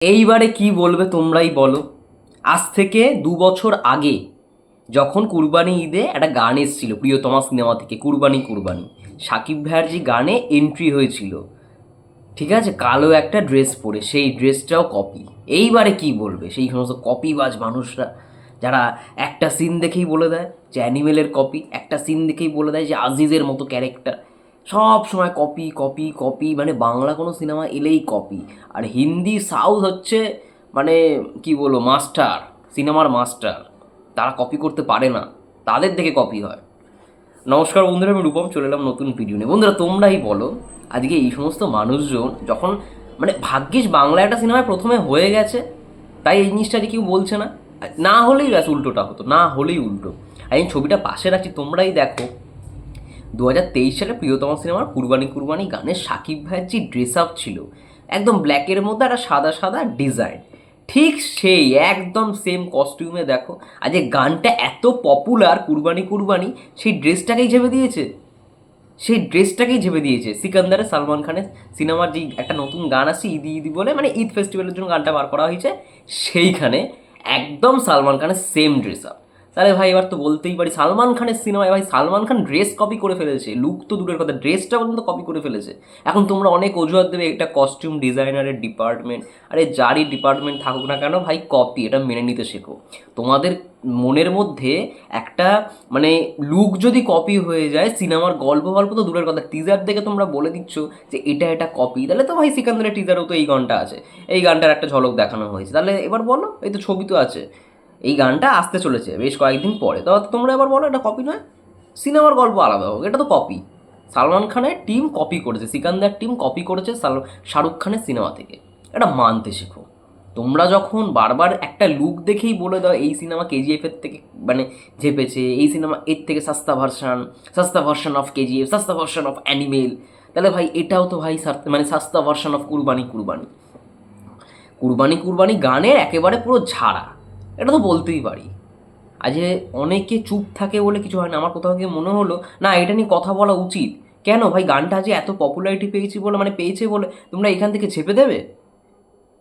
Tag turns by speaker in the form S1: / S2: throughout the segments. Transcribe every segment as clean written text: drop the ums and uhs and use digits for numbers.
S1: এইবারে কি বলবে তোমরাই বলো। আজ থেকে 2 বছর আগে যখন কুরবানি ঈদে একটা গান এসেছিল প্রিয়তমা সিনেমা থেকে, কুরবানি কুরবানি, সাকিব ভাইয়ার যে গানে এন্ট্রি হয়েছিল, ঠিক আছে, কালো একটা ড্রেস পরে, সেই ড্রেসটাও কপি। এইবারে কি বলবে সেই সমস্ত কপিবাজ মানুষরা, যারা একটা সিন দেখেই বলে দেয় যে অ্যানিমেলের কপি, একটা সিন দেখেই বলে দেয় যে আজিজের মতো ক্যারেক্টার, সব সময় কপি কপি কপি, মানে বাংলা কোনো সিনেমা এলেই কপি। আর হিন্দি সাউথ হচ্ছে মানে কি বলবো, মাস্টার, সিনেমার মাস্টার। তারা কপি করতে পারে না, তাদের দেখে কপি হয়। নমস্কার বন্ধুরা, আমি রূপম, চলে এলাম নতুন ভিডিও নিয়ে। বন্ধুরা তোমরাই বলো, আজকে এই সমস্ত মানুষজন যখন, মানে ভাগ্যিস বাংলা একটা সিনেমায় প্রথমে হয়ে গেছে, তাই এই জিনিসটা যে কেউ বলছে না, না হলেই ব্যাস উল্টোটা হতো, না হলেই উল্টো। আমি ছবিটা পাশে রাখছি, তোমরাই দেখো। 2023 সালে প্রিয়তমা সিনেমার কুরবানি কুরবানি গানের সাকিব ভাইয়ের যে ড্রেস আপ ছিল, একদম ব্ল্যাকের মধ্যে একটা সাদা সাদা ডিজাইন, ঠিক সেই একদম সেম কস্টিউমে দেখো। আর যে গানটা এত পপুলার কুরবানি কুরবানি, সেই ড্রেসটাকেই ঝেপে দিয়েছে, সিকান্দারে সালমান খানের সিনেমার যে একটা নতুন গান আছে ইদি ইদি বলে, মানে ঈদ ফেস্টিভ্যালের জন্য গানটা বার করা হয়েছে, সেইখানে একদম সালমান খানের সেম ড্রেস আপ। তাহলে ভাই এবার তো বলতেই পারি সালমান খানের সিনেমায় ভাই সালমান খান ড্রেস কপি করে ফেলেছে, লুক তো দূরের কথা, ড্রেসটা পর্যন্ত কপি করে ফেলেছে। এখন তোমরা অনেক অজুহাত দেবে, এটা কস্টিউম ডিজাইনারের ডিপার্টমেন্ট। আরে যারই ডিপার্টমেন্ট থাকুক না কেন ভাই, কপি এটা মেনে নিতে শেখো। তোমাদের মনের মধ্যে একটা, মানে লুক যদি কপি হয়ে যায়, সিনেমার গল্প গল্প তো দূরের কথা, টিজার দেখে তোমরা বলে দিচ্ছ যে এটা কপি, তাহলে তো ভাই সিকান্দারের টিজারও তো এই গানটা আছে, এই গানটার একটা ঝলক দেখানো হয়েছে, তাহলে এবার বলো, এই তো ছবি তো আছে, এই গানটা আসতে চলেছে বেশ কয়েকদিন পরে, তো তোমরা এবার বলো এটা কপি নয়। সিনেমার গল্প আলাদা হোক, এটা তো কপি। সালমান খানের টিম কপি করেছে, সিকান্দার টিম কপি করেছে শাহরুখ খানের সিনেমা থেকে, এটা মানতে শেখো। তোমরা যখন বারবার একটা লুক দেখেই বলে দাও এই সিনেমা কেজিএফ এর থেকে মানে ঝেপেছে, এই সিনেমা এর থেকে সস্তা ভার্সন অফ কেজিএফ, সস্তা ভার্সন অফ অ্যানিমেল, তাহলে ভাই এটাও তো ভাই মানে সস্তা ভার্সন অফ কুরবানি কুরবানি। কুরবানি কুরবানি গানের একেবারে পুরো ঝাড়া, এটা তো বলতেই পারি। আজ অনেকে চুপ থাকে বলে কিছু হয় না, আমার কোথাও গিয়ে মনে হলো না এটা নিয়ে কথা বলা উচিত। কেন ভাই, গানটা যে এত পপুলারিটি পেয়েছে বলে তোমরা এখান থেকে ছেপে দেবে?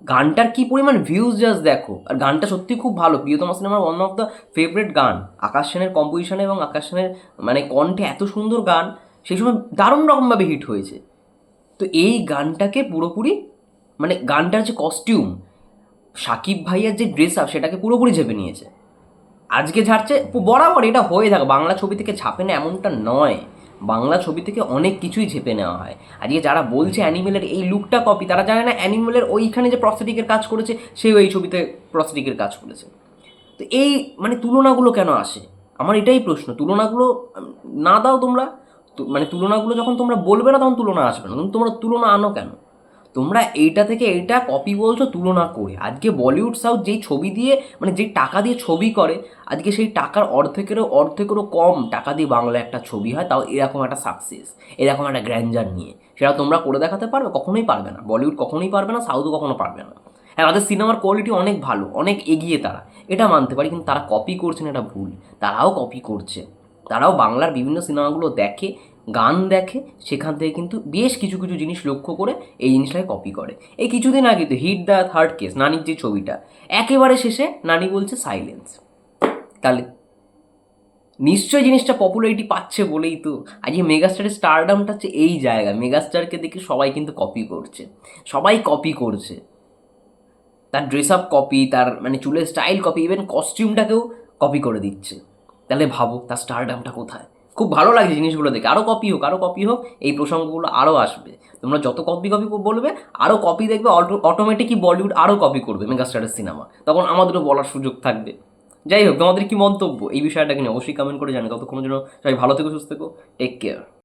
S1: গানটার কি পরিমাণ ভিউজ জাস্ট দেখো, আর গানটা সত্যি খুব ভালো, প্রিয়তমা সিনেমার ওয়ান অফ দ্য ফেভারিট গান। আকাশ সেনের কম্পোজিশনে এবং আকাশ সেনের মানে কণ্ঠে এত সুন্দর গান, সেই সময় দারুণ রকমভাবে হিট হয়েছে। তো এই গানটাকে পুরোপুরি, মানে গানটার যে কস্টিউম, সাকিব ভাইয়ের যে ড্রেস আপ, সেটাকে পুরোপুরি ঝেপে নিয়েছে। আজকে ঝাড়ছে, বরাবর এটা হয়ে থাকে, বাংলা ছবি থেকে ছাপে না এমনটা নয়, বাংলা ছবি থেকে অনেক কিছুই ঝেপে নেওয়া হয়। আজকে যারা বলছে অ্যানিমেলের এই লুকটা কপি, তারা জানে না অ্যানিমেলের ওইখানে যে প্রস্থেটিকের কাজ করেছে, সেও এই ছবিতে প্রস্থেটিকের কাজ করেছে। তো এই মানে তুলনাগুলো কেন আসে, আমার এটাই প্রশ্ন। তুলনাগুলো না দাও তোমরা, মানে তুলনাগুলো যখন তোমরা বলবে না তখন তুলনা আসবে না, তোমরা তুলনা আনো কেন? তোমরা এইটা থেকে এইটা কপি বলছো তুলনা করে। আজকে বলিউড সাউথ যেই ছবি দিয়ে, মানে যেই টাকা দিয়ে ছবি করে, আজকে সেই টাকার অর্ধেকেরও কম টাকা দিয়ে বাংলা একটা ছবি হয়, তাও এরকম একটা সাকসেস, এরকম একটা গ্র্যান্ডার নিয়ে। সেটা তোমরা করে দেখাতে পারবে? কখনোই পারবে না, বলিউড কখনোই পারবে না, সাউথও কখনো পারবে না। হ্যাঁ, তাদের সিনেমার কোয়ালিটি অনেক ভালো, অনেক এগিয়ে তারা, এটা মানতে পারি, কিন্তু তারা কপি করছে না, এটা ভুল। তারাও কপি করছে, তারাও বাংলার বিভিন্ন সিনেমাগুলো দেখে, গান দেখে, সেখান থেকে কিন্তু বেশ কিছু কিছু জিনিস লক্ষ্য করে এই জিনিসটাকে কপি করে। এই কিছুদিন আগে তো হিট দ্য থার্ড কেস, নানির যে ছবিটা, একেবারে শেষে নানি বলছে সাইলেন্স। তাহলে নিশ্চয়ই জিনিসটা পপুলারিটি পাচ্ছে বলেই তো আজকে মেগাস্টারের স্টারডামটা হচ্ছে এই জায়গা। মেগাস্টারকে দেখে সবাই কিন্তু কপি করছে, সবাই কপি করছে, তার ড্রেস আপ কপি, তার মানে চুলের স্টাইল কপি, ইভেন কস্টিউমটাকেও কপি করে দিচ্ছে। তাহলে ভাবো তার স্টারডামটা কোথায়। খুব ভালো লাগছে জিনিসগুলো দেখে, আরও কপি হোক, আরও কপি হোক, এই প্রসঙ্গগুলো আরও আসবে। তোমরা যত কপি কপি বলবে, আরও কপি দেখবে, অটোমেটিকই বলিউড আরও কপি করবে মেগাস্টারের সিনেমা, তখন আমাদেরও বলার সুযোগ থাকবে। যাই হোক, তোমাদের কি মন্তব্য এই বিষয়টাকে নিয়ে অবশ্যই কমেন্ট করে জানি। ততক্ষণের জন্য সবাই ভালো থেকো, সুস্থ থেকো, টেক কেয়ার।